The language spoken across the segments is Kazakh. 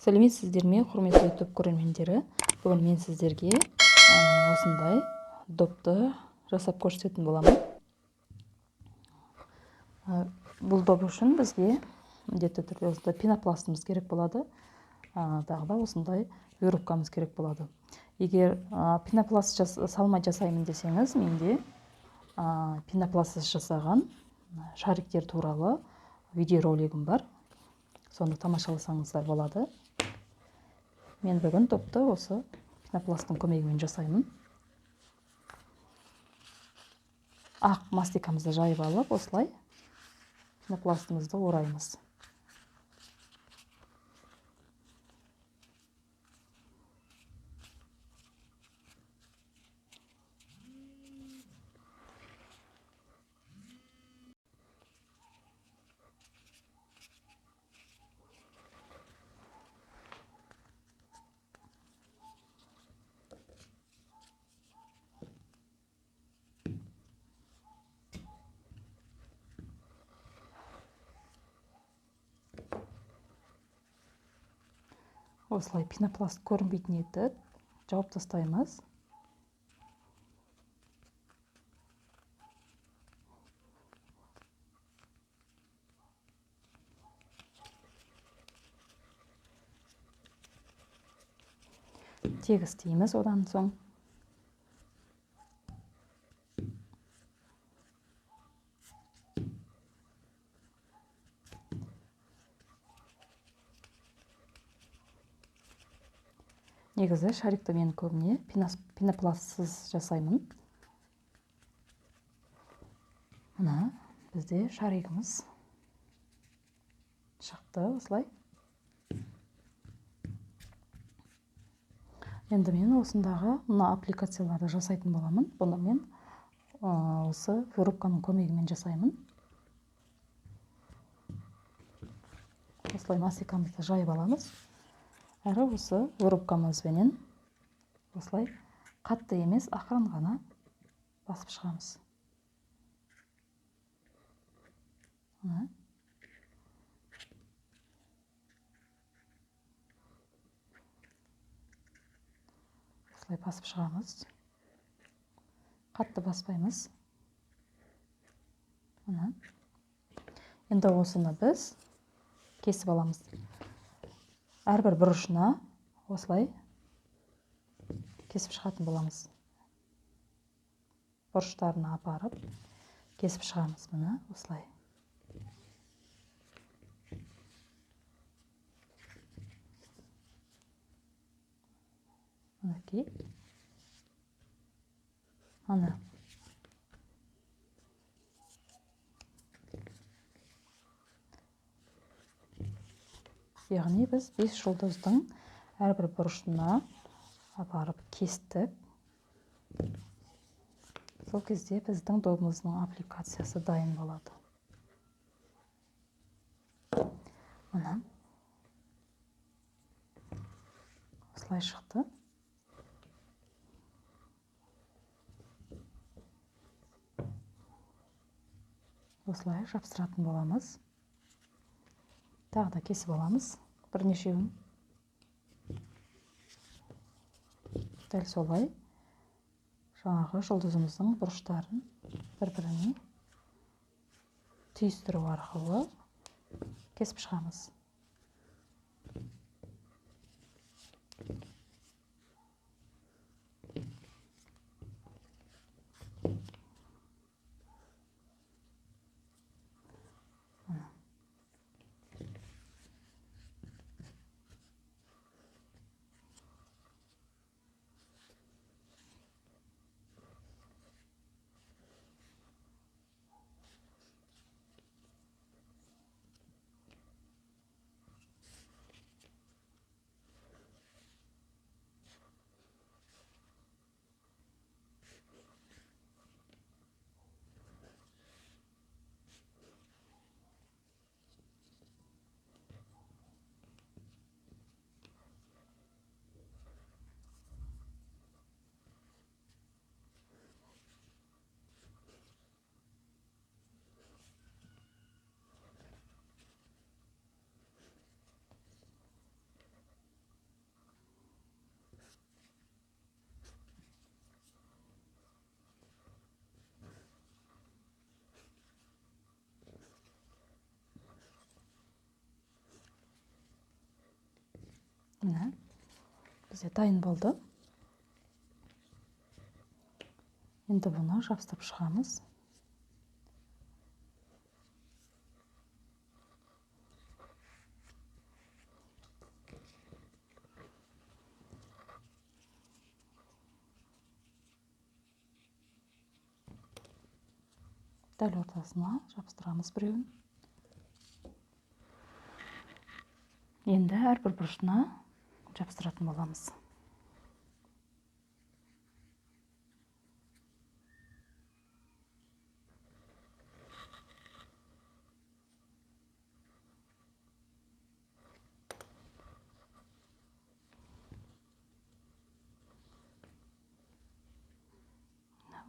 Сәлеметсіздер ме, құрметті YouTube көрермендері. Бүгін мен сіздерге осындай допты жасап көрсететін боламын. Бұл доп үшін бізге міндетті түрде осындай пенопластымыз керек болады. Тағы да осындай веревкамыз керек болады. Егер пенопласт салмай жасаймын десеңіз, менде пенопластсыз жасаған шариктер туралы видеоролигім бар. Соны тамашаласаңыздар болады. Мен бүгін допты осы пенопласттың көмегімен жасаймын. Ақ мастикамызды жайып алып, осылай пенопластымызды ораймыз. Осылай пенопласт көрінбейтін етіп жауып тастаймыз. Тегістейміз одан соң. Негізі шарикті мен көбіне пенопластсыз жасаймын. Мына бізде шаригіміз шықты осылай. Енді мен осындағы мына аппликацияларды жасайтын боламын. Бұны мен осы веревканың көмегімен жасаймын. Осылай мастикамызды жайып аламыз. Әрі осы веревкамызбенен осылай қатты емес, ақырын ғана басып шығамыз. Осылай басып шығамыз. Қатты баспаймыз. Енді осыны біз кесіп аламыз. Әрбір бұрышына осылай кесіп шығатын боламыз. Бұрыштарына апарып кесіп шығамыз мұны осылай. Мінекей. Ана. Яғни біз 5 жұлдыздың әрбір бұрышына апарып кестік. Сол кезде біздің добымыздың аппликациясы дайын болады. Мына. Осылай шықты. Осылай жапсыратын боламыз. Тағы да кесіп аламыз. Бірнешеуін. Дәл солай жаңағы жұлдызымыздың бұрыштарын бір-біріне түйістіру арқылы кесіп шығамыз. Міне, бізде дайын болды. Енді бұны жабыстырып шығамыз. Дәл ортасына жабыстырамыз біреуін. Енді әрбір бұрышына жабыстыратын боламыз.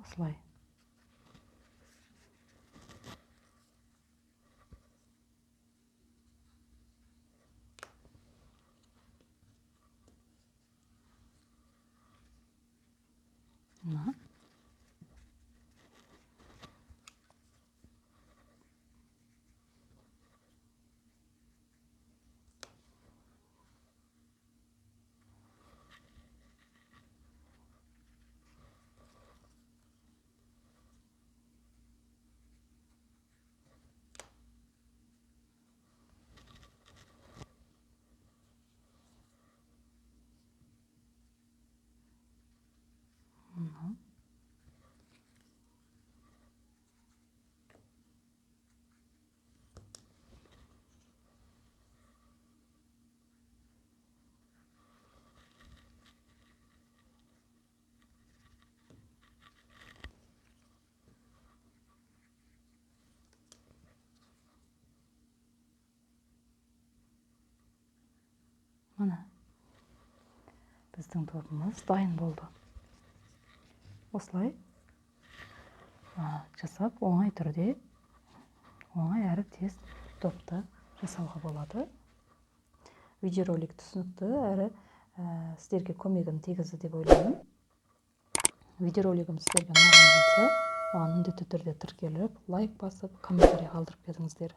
Осылай. Мына. Міне, біздің торымыз дайын болды. Осылай жасап, оңай түрде, оңай әрі тез допты жасауға болады. Видеоролик түсінікті әрі сіздерге көмегін тигізді деп ойлаймын. Видеоролигім сіздерге ұнаған болса, маған міндетті түрде тіркеліп, лайк басып, комментарий қалдырып кетіңіздер.